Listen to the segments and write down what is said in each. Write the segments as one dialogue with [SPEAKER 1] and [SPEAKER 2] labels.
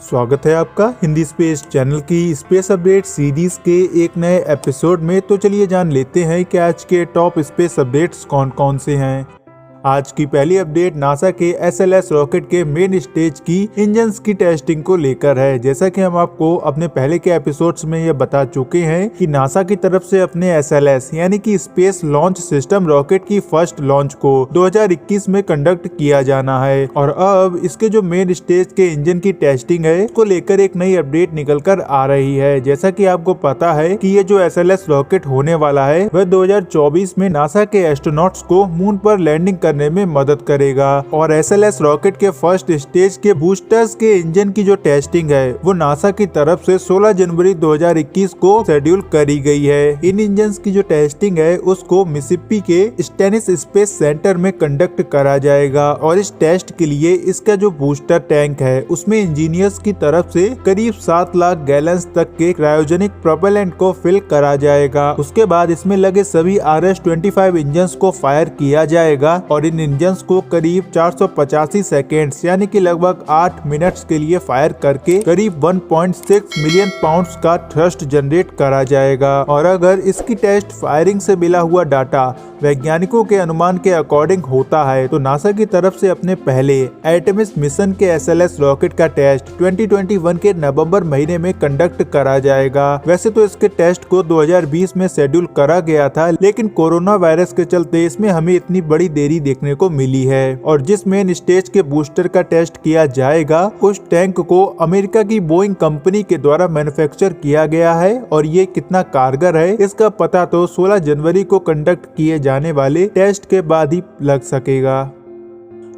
[SPEAKER 1] स्वागत है आपका हिंदी स्पेस चैनल की स्पेस अपडेट सीरीज के एक नए एपिसोड में। तो चलिए जान लेते हैं कि आज के टॉप स्पेस अपडेट्स कौन कौन से हैं। आज की पहली अपडेट नासा के SLS रॉकेट के मेन स्टेज की इंजन्स की टेस्टिंग को लेकर है। जैसा कि हम आपको अपने पहले के एपिसोड्स में ये बता चुके हैं कि नासा की तरफ से अपने SLS यानी कि स्पेस लॉन्च सिस्टम रॉकेट की फर्स्ट लॉन्च को 2021 में कंडक्ट किया जाना है और अब इसके जो मेन स्टेज के इंजन की टेस्टिंग है उसको लेकर एक नई अपडेट निकल कर आ रही है। जैसा कि आपको पता है कि ये जो SLS रॉकेट होने वाला है वह 2024 में नासा के एस्ट्रोनॉट्स को मून पर लैंडिंग करने में मदद करेगा और SLS रॉकेट के फर्स्ट स्टेज के बूस्टर्स के इंजन की जो टेस्टिंग है वो नासा की तरफ से 16 जनवरी 2021 को शेड्यूल करी गई है। इन इंजन्स की जो टेस्टिंग है उसको मिसिसिपी के स्टेनिस स्पेस सेंटर में कंडक्ट करा जाएगा और इस टेस्ट के लिए इसका जो बूस्टर टैंक है उसमें इंजीनियर्स की तरफ से करीब 7 लाख गैलन्स तक के क्रायोजेनिक प्रोपेलेंट को फिल करा जाएगा। उसके बाद इसमें लगे सभी RS-25 इंजन्स को फायर किया जाएगा और इन इंजन्स को करीब 485 सेकेंड्स यानी कि लगभग 8 मिनट्स के लिए फायर करके करीब 1.6 मिलियन पाउंड्स का थ्रस्ट जनरेट करा जाएगा। और अगर इसकी टेस्ट फायरिंग से मिला हुआ डाटा वैज्ञानिकों के अनुमान के अकॉर्डिंग होता है तो नासा की तरफ से अपने पहले आर्टेमिस मिशन के SLS रॉकेट का टेस्ट 2021 के नवंबर महीने में कंडक्ट करा जाएगा। वैसे तो इसके टेस्ट को 2020 में शेड्यूल करा गया था, लेकिन कोरोना वायरस के चलते इसमें हमें इतनी बड़ी देरी देखने को मिली है। और जिस मेन स्टेज के बूस्टर का टेस्ट किया जाएगा उस टैंक को अमेरिका की बोइंग कंपनी के द्वारा मैन्युफैक्चर किया गया है और ये कितना कारगर है इसका पता तो 16 जनवरी को कंडक्ट किए जाने वाले टेस्ट के बाद ही लग सकेगा।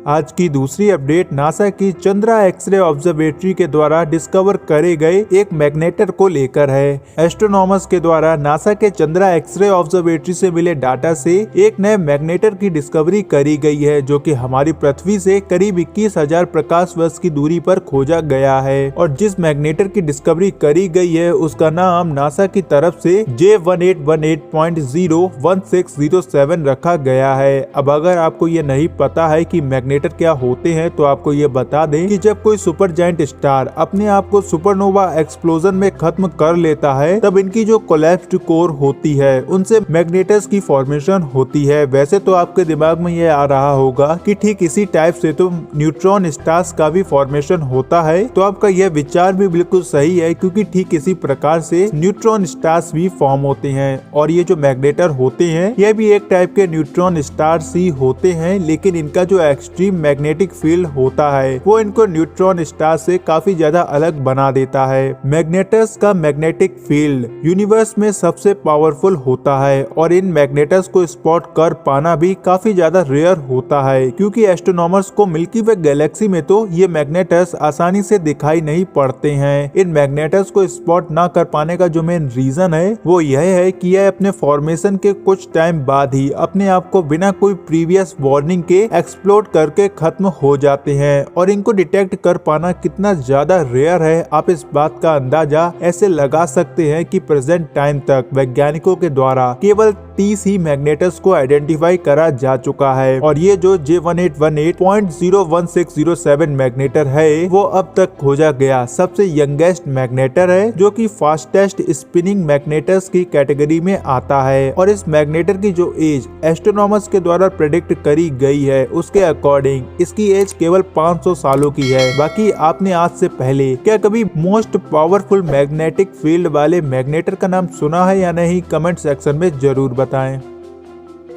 [SPEAKER 1] आज की दूसरी अपडेट नासा की चंद्रा एक्सरे ऑब्जर्वेटरी के द्वारा डिस्कवर करे गए एक मैग्नेटर को लेकर है। एस्ट्रोनॉमर्स के द्वारा नासा के चंद्रा एक्सरे ऑब्जर्वेटरी से मिले डाटा से एक नए मैग्नेटर की डिस्कवरी करी गई है जो कि हमारी पृथ्वी से करीब 21,000 प्रकाश वर्ष की दूरी पर खोजा गया है। और जिस मैग्नेटर की डिस्कवरी करी गई है उसका नाम नासा की तरफ से J1818.01607 रखा गया है। अब अगर आपको ये नहीं पता है कि मैग्नेटर क्या होते हैं तो आपको ये बता दें कि जब कोई सुपर जायंट स्टार अपने आप को सुपरनोवा एक्सप्लोजन में खत्म कर लेता है तब इनकी जो कोलैप्स्ड कोर होती है उनसे मैग्नेटर्स की फॉर्मेशन होती है। वैसे तो आपके दिमाग में ये आ रहा होगा कि ठीक इसी टाइप से तो न्यूट्रॉन स्टार्स का भी फॉर्मेशन होता है, तो आपका यह विचार भी बिल्कुल सही है क्योंकि ठीक इसी प्रकार से न्यूट्रॉन स्टार्स भी फॉर्म होते हैं। और ये जो मैग्नेटर होते हैं यह भी एक टाइप के न्यूट्रॉन स्टार्स ही होते हैं, लेकिन इनका जो एक्सट्रीम मैग्नेटिक फील्ड होता है वो इनको न्यूट्रॉन स्टार से काफी ज्यादा अलग बना देता है। मैग्नेटर्स का मैग्नेटिक फील्ड यूनिवर्स में सबसे पावरफुल होता है और इन मैग्नेटर्स को स्पॉट कर पाना भी काफी ज्यादा रेयर होता है क्योंकि एस्ट्रोनॉमर्स को मिल्की वे गैलेक्सी में तो ये मैग्नेटर्स आसानी से दिखाई नहीं पड़ते हैं। इन मैग्नेटर्स को स्पॉट ना कर पाने का जो मेन रीजन है वो यह है कि यह अपने फॉर्मेशन के कुछ टाइम बाद ही अपने आप को बिना कोई प्रीवियस वार्निंग के एक्सप्लोड करके खत्म हो जाते हैं। और इनको डिटेक्ट कर पाना कितना ज्यादा रेयर है आप इस बात का अंदाजा ऐसे लगा सकते हैं कि प्रेजेंट टाइम तक वैज्ञानिकों के द्वारा केवल 30 ही मैग्नेटर्स को आइडेंटिफाई करा जा चुका है। और ये जो J1818.01607 मैग्नेटर है वो अब तक खोजा गया सबसे यंगेस्ट मैग्नेटर है जो कि फास्टेस्ट स्पिनिंग मैग्नेटर्स की कैटेगरी में आता है। और इस मैग्नेटर की जो एज एस्ट्रोनॉमर्स के द्वारा प्रेडिक्ट करी गई है उसके अकॉर्डिंग इसकी एज केवल 500 सालों की है। बाकी आपने आज से पहले क्या कभी मोस्ट पावरफुल मैग्नेटिक फील्ड वाले मैग्नेटर का नाम सुना है या नहीं, कमेंट सेक्शन में जरूर बताएं।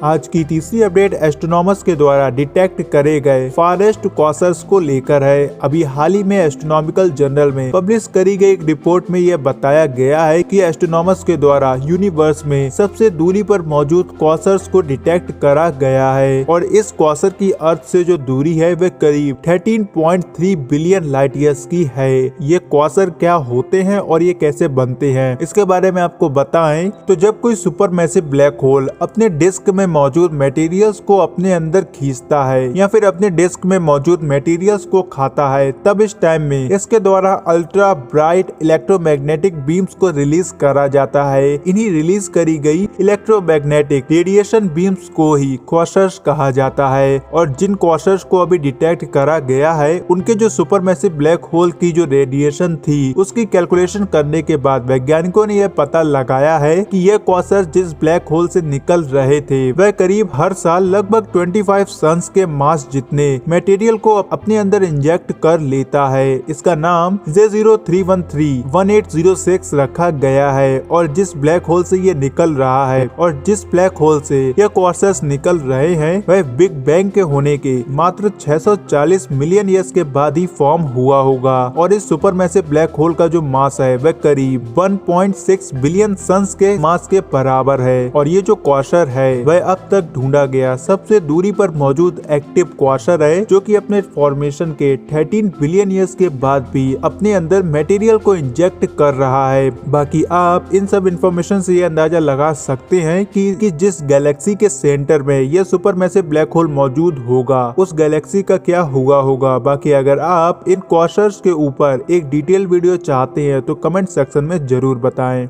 [SPEAKER 1] आज की तीसरी अपडेट एस्ट्रोनॉमर्स के द्वारा डिटेक्ट करे गए फारेस्ट क्वासर्स को लेकर है। अभी हाल ही में एस्ट्रोनॉमिकल जर्नल में पब्लिश करी गई एक रिपोर्ट में यह बताया गया है कि एस्ट्रोनॉमर्स के द्वारा यूनिवर्स में सबसे दूरी पर मौजूद क्वासर्स को डिटेक्ट करा गया है और इस क्वासर की अर्थ से जो दूरी है वह करीब 13.3 बिलियन लाइट ईयर्स की है। ये क्वासर क्या होते हैं और ये कैसे बनते हैं इसके बारे में आपको बताएं तो जब कोई सुपर मैसिव ब्लैक होल अपने डिस्क में मौजूद मटेरियल्स को अपने अंदर खींचता है या फिर अपने डिस्क में मौजूद मटेरियल्स को खाता है, तब इस टाइम में इसके द्वारा अल्ट्रा ब्राइट इलेक्ट्रोमैग्नेटिक बीम्स को रिलीज करा जाता है। इन्हीं रिलीज करी गई इलेक्ट्रोमैग्नेटिक रेडिएशन बीम्स को ही क्वासर्स कहा जाता है। और जिन क्वासर्स को अभी डिटेक्ट करा गया है, उनके जो सुपरमैसिव ब्लैक होल की जो रेडिएशन थी उसकी कैलकुलेशन करने के बाद वैज्ञानिकों ने यह पता लगाया है कि यह क्वासर्स जिस ब्लैक होल से निकल रहे थे वह करीब हर साल लगभग 25 सन्स के मास जितने मटेरियल को अपने अंदर इंजेक्ट कर लेता है। इसका नाम J03131806 रखा गया है। और जिस ब्लैक होल से ये निकल रहा है और जिस ब्लैक होल से यह क्वासर्स निकल रहे हैं वह बिग बैंग के होने के मात्र 640 मिलियन ईयर्स के बाद ही फॉर्म हुआ होगा। और इस सुपरमैसिव ब्लैक होल का जो मास है वह करीब 1.6 बिलियन सन्स के मास के बराबर है। और ये जो क्वासर है वह अब तक ढूंढा गया सबसे दूरी पर मौजूद एक्टिव क्वासर है, जो कि अपने फॉर्मेशन के 13 बिलियन ईयर्स के बाद भी अपने अंदर मटेरियल को इंजेक्ट कर रहा है। बाकी आप इन सब इंफॉर्मेशन से ये अंदाजा लगा सकते हैं कि जिस गैलेक्सी के सेंटर में यह सुपरमैसिव ब्लैक होल मौजूद होगा उस गैलेक्सी का क्या हुआ होगा। बाकी अगर आप इन क्वासर्स के ऊपर एक डिटेल वीडियो चाहते हैं तो कमेंट सेक्शन में जरूर बताएं।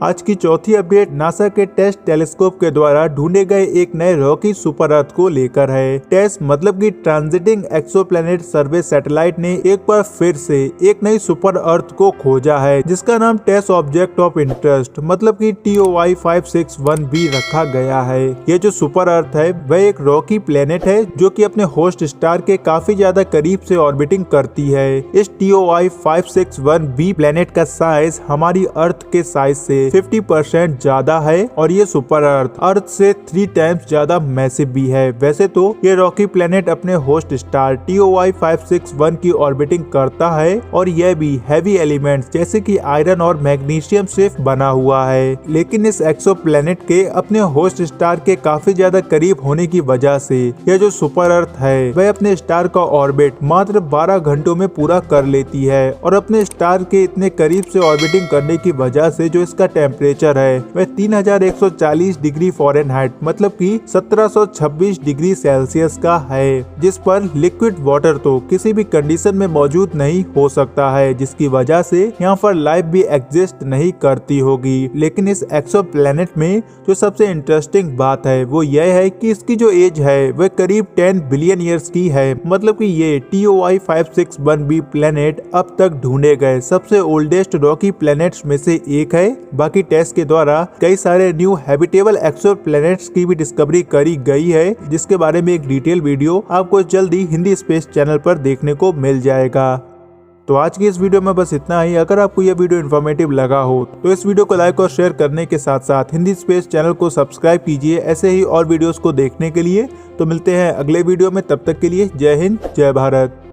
[SPEAKER 1] आज की चौथी अपडेट नासा के टेस टेलीस्कोप के द्वारा ढूंढे गए एक नए रॉकी सुपर अर्थ को लेकर है। टेस मतलब कि ट्रांजिटिंग एक्सोप्लैनेट सर्वे सैटेलाइट ने एक बार फिर से एक नई सुपर अर्थ को खोजा है, जिसका नाम टेस ऑब्जेक्ट ऑफ इंटरेस्ट मतलब कि TOI 561b रखा गया है। ये जो सुपर अर्थ है वह एक रॉकी प्लेनेट है जो कि अपने होस्ट स्टार के काफी ज्यादा करीब से ऑर्बिटिंग करती है। इस TOI 561b प्लेनेट का साइज हमारी अर्थ के साइज से 50% ज्यादा है और ये सुपर अर्थ से 3 टाइम्स ज्यादा मैसिव भी है। वैसे तो ये रॉकी प्लेनेट अपने होस्ट स्टार TOI 561 की ऑर्बिटिंग करता है और यह भी हैवी एलिमेंट्स जैसे कि आयरन और मैग्नीशियम से बना हुआ है। लेकिन इस एक्सोप्लैनेट के अपने होस्ट स्टार के काफी ज्यादा करीब होने की वजह से यह जो सुपर अर्थ है वह अपने स्टार का ऑर्बिट मात्र 12 घंटों में पूरा कर लेती है। और अपने स्टार के इतने करीब से ऑर्बिटिंग करने की वजह से जो इसका टेम्परेचर है वह 3140 डिग्री फ़ारेनहाइट मतलब कि 1726 डिग्री सेल्सियस का है, जिस पर लिक्विड वाटर तो किसी भी कंडीशन में मौजूद नहीं हो सकता है, जिसकी वजह से यहाँ पर लाइफ भी एग्जिस्ट नहीं करती होगी। लेकिन इस एक्सोप्लैनेट में जो सबसे इंटरेस्टिंग बात है वो यह है कि इसकी जो एज है वह करीब 10 बिलियन ईयर्स की है। मतलब कि ये TOI 561b प्लेनेट अब तक ढूंढे गए सबसे ओल्डेस्ट रॉकी प्लेनेट्स में से एक है। बाकी टेस्ट के द्वारा कई सारे न्यू हैबिटेबल एक्सोप्लैनेट्स की भी डिस्कवरी करी गई है, जिसके बारे में एक डिटेल वीडियो आपको जल्दी हिंदी स्पेस चैनल पर देखने को मिल जाएगा। तो आज की इस वीडियो में बस इतना ही। अगर आपको यह वीडियो इन्फॉर्मेटिव लगा हो तो इस वीडियो को लाइक और शेयर करने के साथ साथ हिंदी स्पेस चैनल को सब्सक्राइब कीजिए ऐसे ही और वीडियोस को देखने के लिए। तो मिलते हैं अगले वीडियो में, तब तक के लिए जय हिंद जय भारत।